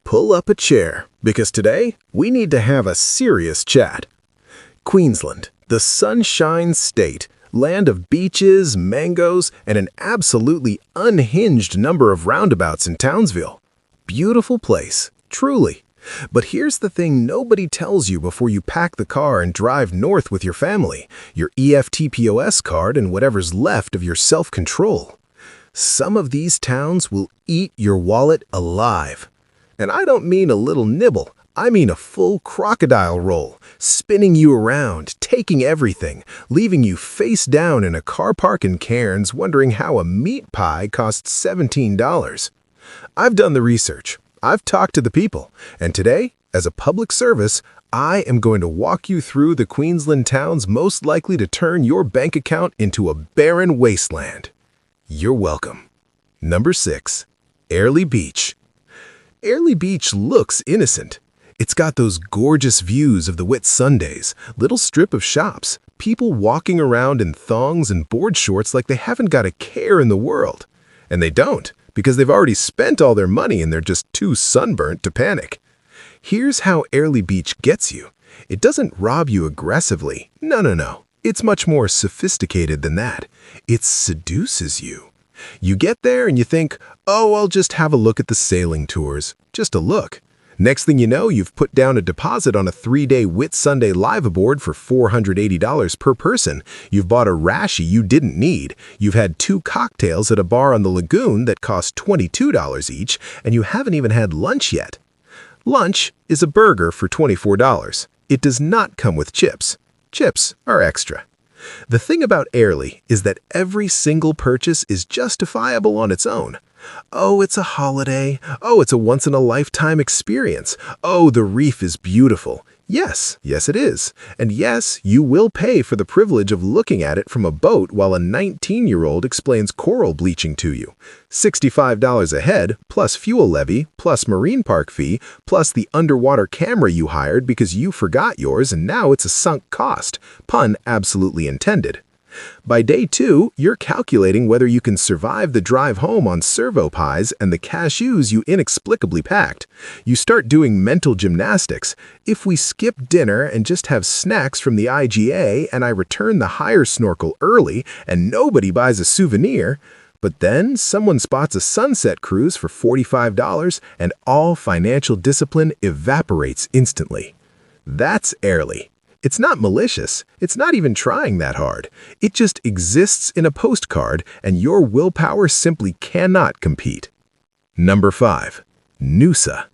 Pull up a chair, because today we need to have a serious chat. Queensland, the sunshine state, land of beaches, mangoes, and an absolutely unhinged number of roundabouts in Townsville. Beautiful place, truly. But here's the thing nobody tells you before you pack the car and drive north with your family, your EFTPOS card and whatever's left of your self-control. Some of these towns will eat your wallet alive. And I don't mean a little nibble, I mean a full crocodile roll, spinning you around, taking everything, leaving you face down in a car park in Cairns wondering how a meat pie costs $17. I've done the research, I've talked to the people, and today, as a public service, I am going to walk you through the Queensland towns most likely to turn your bank account into a barren wasteland. You're welcome. Number 6. Airlie Beach. Airlie Beach looks innocent. It's got those gorgeous views of the Whitsundays, little strip of shops, people walking around in thongs and board shorts like they haven't got a care in the world. And they don't, because they've already spent all their money and they're just too sunburnt to panic. Here's how Airlie Beach gets you. It doesn't rob you aggressively. No. It's much more sophisticated than that. It seduces you. You get there and you think, oh, I'll just have a look at the sailing tours. Just a look. Next thing you know, you've put down a deposit on a 3-day Whitsunday live-aboard for $480 per person. You've bought a rashie you didn't need. You've had 2 cocktails at a bar on the lagoon that cost $22 each, and you haven't even had lunch yet. Lunch is a burger for $24. It does not come with chips. Chips are extra. The thing about Airlie is that every single purchase is justifiable on its own. Oh, it's a holiday. Oh, it's a once-in-a-lifetime experience. Oh, the reef is beautiful. Yes it is. And yes, you will pay for the privilege of looking at it from a boat while a 19-year-old explains coral bleaching to you. $65 a head, plus fuel levy, plus marine park fee, plus the underwater camera you hired because you forgot yours and now it's a sunk cost. Pun absolutely intended. By day 2, you're calculating whether you can survive the drive home on servo pies and the cashews you inexplicably packed. You start doing mental gymnastics. If we skip dinner and just have snacks from the IGA and I return the hire snorkel early and nobody buys a souvenir, but then someone spots a sunset cruise for $45 and all financial discipline evaporates instantly. That's Airlie. It's not malicious. It's not even trying that hard. It just exists in a postcard, and your willpower simply cannot compete. Number 5. Noosa.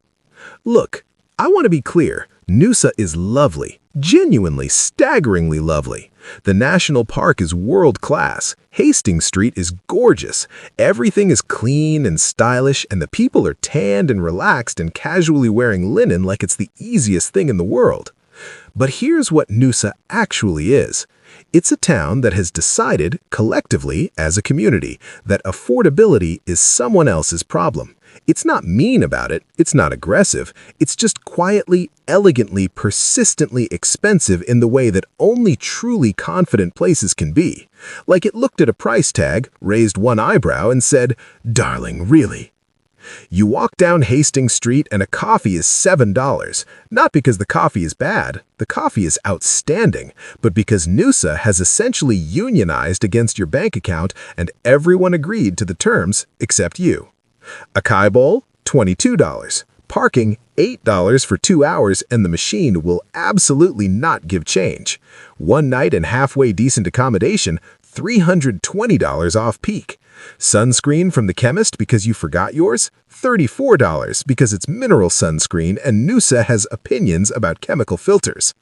Look, I want to be clear. Noosa is lovely, genuinely, staggeringly lovely. The national park is world-class. Hastings Street is gorgeous. Everything is clean and stylish, and the people are tanned and relaxed and casually wearing linen like it's the easiest thing in the world. But here's what Noosa actually is. It's a town that has decided, collectively, as a community, that affordability is someone else's problem. It's not mean about it, it's not aggressive, it's just quietly, elegantly, persistently expensive in the way that only truly confident places can be. Like it looked at a price tag, raised one eyebrow, and said, "Darling, really?" You walk down Hastings Street and a coffee is $7, not because the coffee is bad, the coffee is outstanding, but because Noosa has essentially unionized against your bank account and everyone agreed to the terms except you. Acai bowl, $22. Parking, $8 for 2 hours, and the machine will absolutely not give change. One night and halfway decent accommodation, $320 off peak. Sunscreen from the chemist because you forgot yours? $34 because it's mineral sunscreen and Noosa has opinions about chemical filters.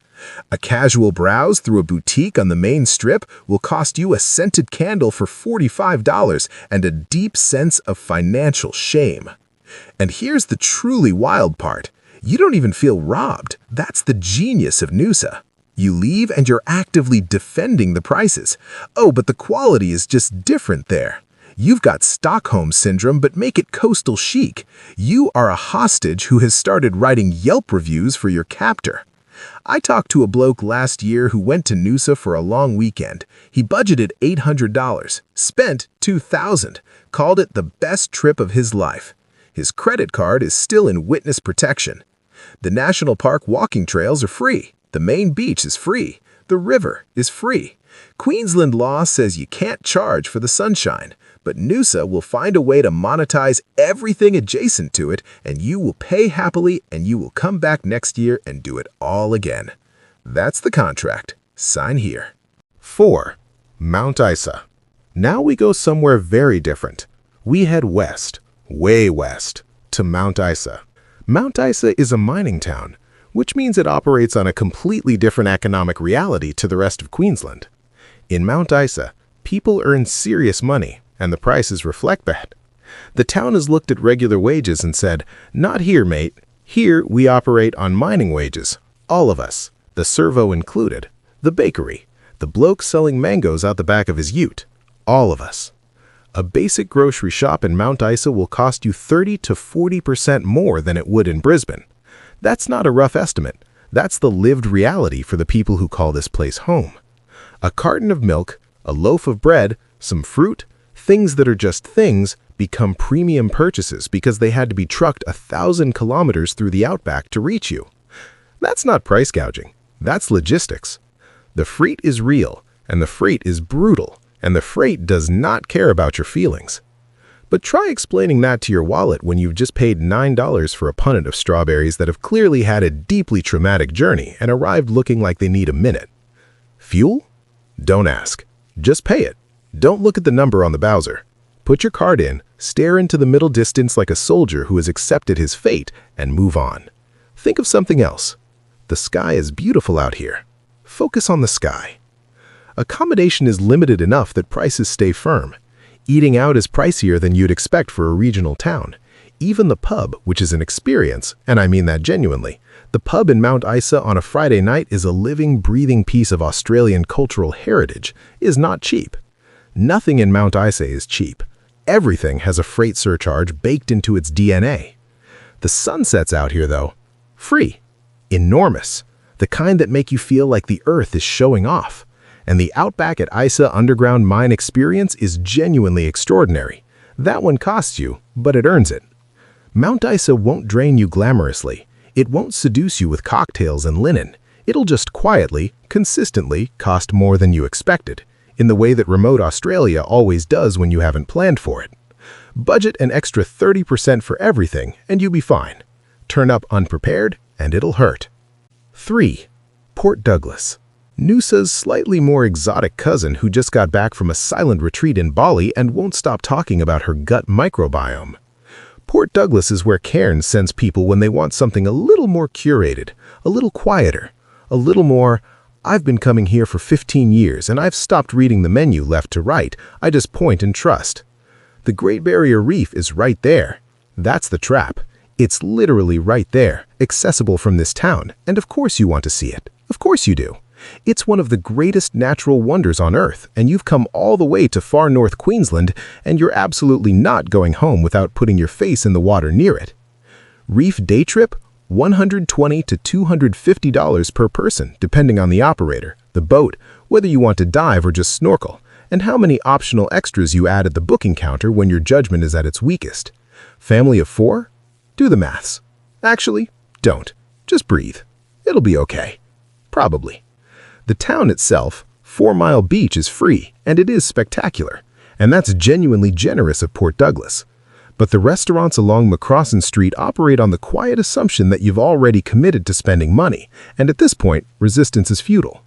A casual browse through a boutique on the main strip will cost you a scented candle for $45 and a deep sense of financial shame. And here's the truly wild part. You don't even feel robbed. That's the genius of Noosa. You leave and you're actively defending the prices. Oh, but the quality is just different there. You've got Stockholm Syndrome, but make it coastal chic. You are a hostage who has started writing Yelp reviews for your captor. I talked to a bloke last year who went to Noosa for a long weekend. He budgeted $800, spent $2,000, called it the best trip of his life. His credit card is still in witness protection. The national park walking trails are free. The main beach is free. The river is free. Queensland law says you can't charge for the sunshine, but Noosa will find a way to monetize everything adjacent to it, and you will pay happily, and you will come back next year and do it all again. That's the contract. Sign here. 4. Mount Isa. Now we go somewhere very different. We head west, way west, to Mount Isa. Mount Isa is a mining town, which means it operates on a completely different economic reality to the rest of Queensland. In Mount Isa, people earn serious money, and the prices reflect that. The town has looked at regular wages and said, "Not here, mate. Here we operate on mining wages. All of us, the servo included, the bakery, the bloke selling mangoes out the back of his ute. All of us." A basic grocery shop in Mount Isa will cost you 30 to 40% more than it would in Brisbane. That's not a rough estimate. That's the lived reality for the people who call this place home. A carton of milk, a loaf of bread, some fruit, things that are just things, become premium purchases because they had to be trucked 1,000 kilometers through the outback to reach you. That's not price gouging. That's logistics. The freight is real, and the freight is brutal, and the freight does not care about your feelings. But try explaining that to your wallet when you've just paid $9 for a punnet of strawberries that have clearly had a deeply traumatic journey and arrived looking like they need a minute. Fuel? Don't ask. Just pay it. Don't look at the number on the Bowser. Put your card in, stare into the middle distance like a soldier who has accepted his fate, and move on. Think of something else. The sky is beautiful out here. Focus on the sky. Accommodation is limited enough that prices stay firm. Eating out is pricier than you'd expect for a regional town. Even the pub, which is an experience, and I mean that genuinely, the pub in Mount Isa on a Friday night is a living, breathing piece of Australian cultural heritage, is not cheap. Nothing in Mount Isa is cheap. Everything has a freight surcharge baked into its DNA. The sunsets out here, though, free, enormous, the kind that make you feel like the earth is showing off. And the Outback at Isa underground mine experience is genuinely extraordinary. That one costs you, but it earns it. Mount Isa won't drain you glamorously. It won't seduce you with cocktails and linen. It'll just quietly, consistently cost more than you expected, in the way that remote Australia always does when you haven't planned for it. Budget an extra 30% for everything, and you'll be fine. Turn up unprepared, and it'll hurt. 3. Port Douglas. Noosa's slightly more exotic cousin who just got back from a silent retreat in Bali and won't stop talking about her gut microbiome. Port Douglas is where Cairns sends people when they want something a little more curated, a little quieter, a little more, "I've been coming here for 15 years and I've stopped reading the menu left to right, I just point and trust." The Great Barrier Reef is right there. That's the trap. It's literally right there, accessible from this town, and of course you want to see it. Of course you do. It's one of the greatest natural wonders on Earth, and you've come all the way to far north Queensland, and you're absolutely not going home without putting your face in the water near it. Reef day trip, $120 to $250 per person, depending on the operator, the boat, whether you want to dive or just snorkel, and how many optional extras you add at the booking counter when your judgment is at its weakest. Family of 4? Do the maths. Actually, don't. Just breathe. It'll be okay. Probably. The town itself, 4 Mile Beach, is free, and it is spectacular, and that's genuinely generous of Port Douglas. But the restaurants along Macrossan Street operate on the quiet assumption that you've already committed to spending money, and at this point, resistance is futile.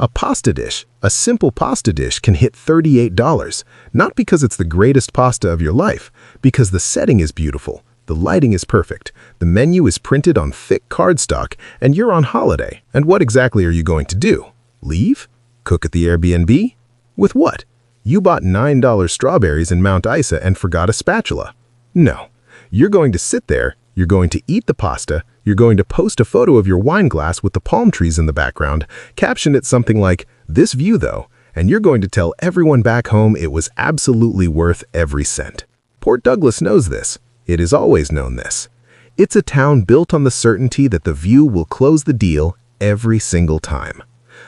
A pasta dish, a simple pasta dish, can hit $38, not because it's the greatest pasta of your life, because the setting is beautiful, the lighting is perfect, the menu is printed on thick cardstock, and you're on holiday, and what exactly are you going to do? Leave? Cook at the Airbnb? With what? You bought $9 strawberries in Mount Isa and forgot a spatula. No. You're going to sit there, you're going to eat the pasta, you're going to post a photo of your wine glass with the palm trees in the background, caption it something like, "This view though," and you're going to tell everyone back home it was absolutely worth every cent. Port Douglas knows this. It has always known this. It's a town built on the certainty that the view will close the deal every single time.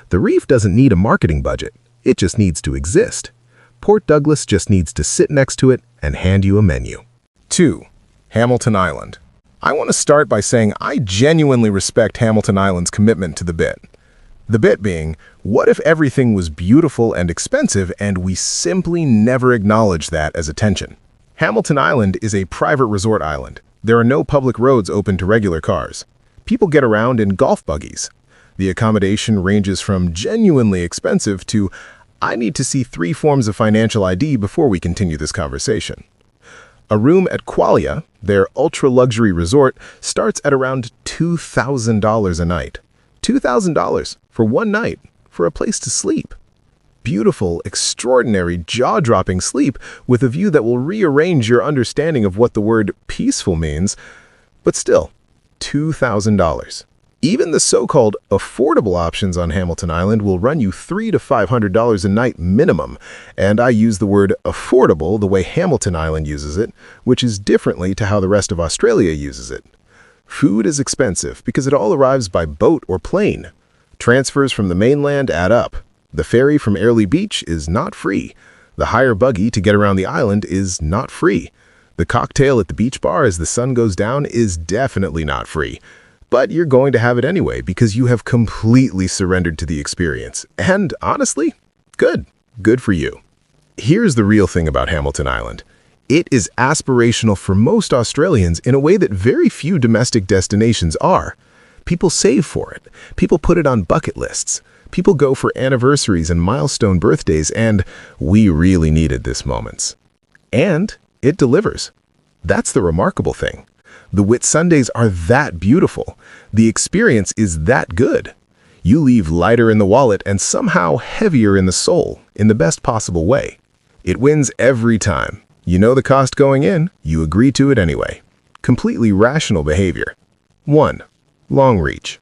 The reef doesn't need a marketing budget. It just needs to exist. Port Douglas just needs to sit next to it and hand you a menu. 2. Hamilton Island. I want to start by saying I genuinely respect Hamilton Island's commitment to the bit. The bit being, what if everything was beautiful and expensive and we simply never acknowledged that as attention? Hamilton Island is a private resort island. There are no public roads open to regular cars. People get around in golf buggies. The accommodation ranges from genuinely expensive to, I need to see 3 forms of financial ID before we continue this conversation. A room at Qualia, their ultra-luxury resort, starts at around $2,000 a night. $2,000 for one night, for a place to sleep. Beautiful, extraordinary, jaw-dropping sleep with a view that will rearrange your understanding of what the word peaceful means, but still, $2,000. Even the so-called affordable options on Hamilton Island will run you $300 to $500 a night minimum, and I use the word affordable the way Hamilton Island uses it, which is differently to how the rest of Australia uses it. Food is expensive because it all arrives by boat or plane. Transfers from the mainland add up. The ferry from Airlie Beach is not free. The hire buggy to get around the island is not free. The cocktail at the beach bar as the sun goes down is definitely not free. But you're going to have it anyway because you have completely surrendered to the experience. And honestly, good. Good for you. Here's the real thing about Hamilton Island. It is aspirational for most Australians in a way that very few domestic destinations are. People save for it. People put it on bucket lists. People go for anniversaries and milestone birthdays, and we really needed this moments. And it delivers. That's the remarkable thing. The Whitsundays are that beautiful. The experience is that good. You leave lighter in the wallet and somehow heavier in the soul, in the best possible way. It wins every time. You know the cost going in, you agree to it anyway. Completely rational behavior. 1. Longreach.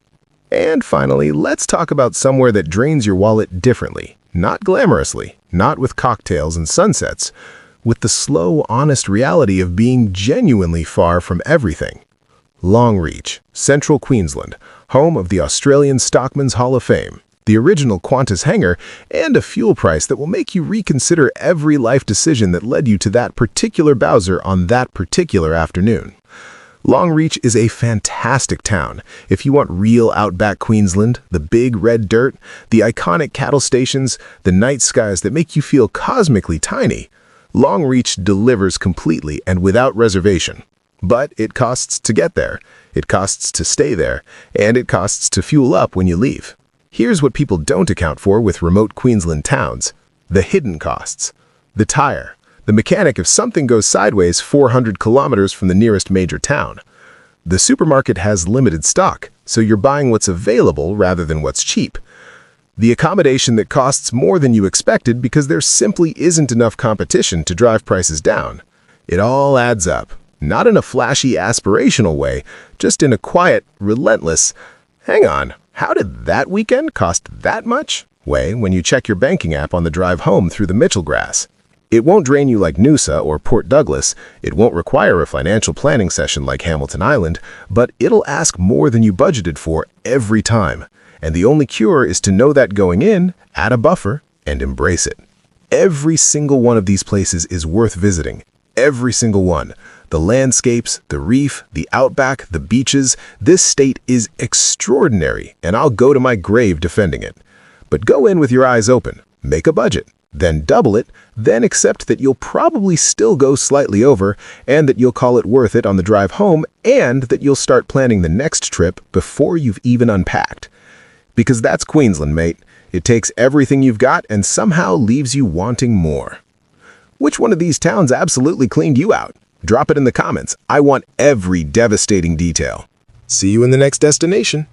And finally, let's talk about somewhere that drains your wallet differently. Not glamorously, not with cocktails and sunsets, with the slow, honest reality of being genuinely far from everything. Longreach, Central Queensland, home of the Australian Stockman's Hall of Fame, the original Qantas hangar, and a fuel price that will make you reconsider every life decision that led you to that particular Bowser on that particular afternoon. Longreach is a fantastic town. If you want real outback Queensland, the big red dirt, the iconic cattle stations, the night skies that make you feel cosmically tiny, Longreach delivers completely and without reservation. But it costs to get there, it costs to stay there, and it costs to fuel up when you leave. Here's what people don't account for with remote Queensland towns: the hidden costs. The tire. The mechanic if something goes sideways 400 kilometers from the nearest major town. The supermarket has limited stock, so you're buying what's available rather than what's cheap. The accommodation that costs more than you expected because there simply isn't enough competition to drive prices down. It all adds up, not in a flashy, aspirational way, just in a quiet, relentless, hang on, how did that weekend cost that much? Way when you check your banking app on the drive home through the Mitchell grass. It won't drain you like Noosa or Port Douglas, it won't require a financial planning session like Hamilton Island, but it'll ask more than you budgeted for every time. And the only cure is to know that going in, add a buffer, and embrace it. Every single one of these places is worth visiting. Every single one. The landscapes, the reef, the outback, the beaches. This state is extraordinary, and I'll go to my grave defending it. But go in with your eyes open, make a budget, then double it, then accept that you'll probably still go slightly over, and that you'll call it worth it on the drive home, and that you'll start planning the next trip before you've even unpacked. Because that's Queensland, mate. It takes everything you've got and somehow leaves you wanting more. Which one of these towns absolutely cleaned you out? Drop it in the comments. I want every devastating detail. See you in the next destination.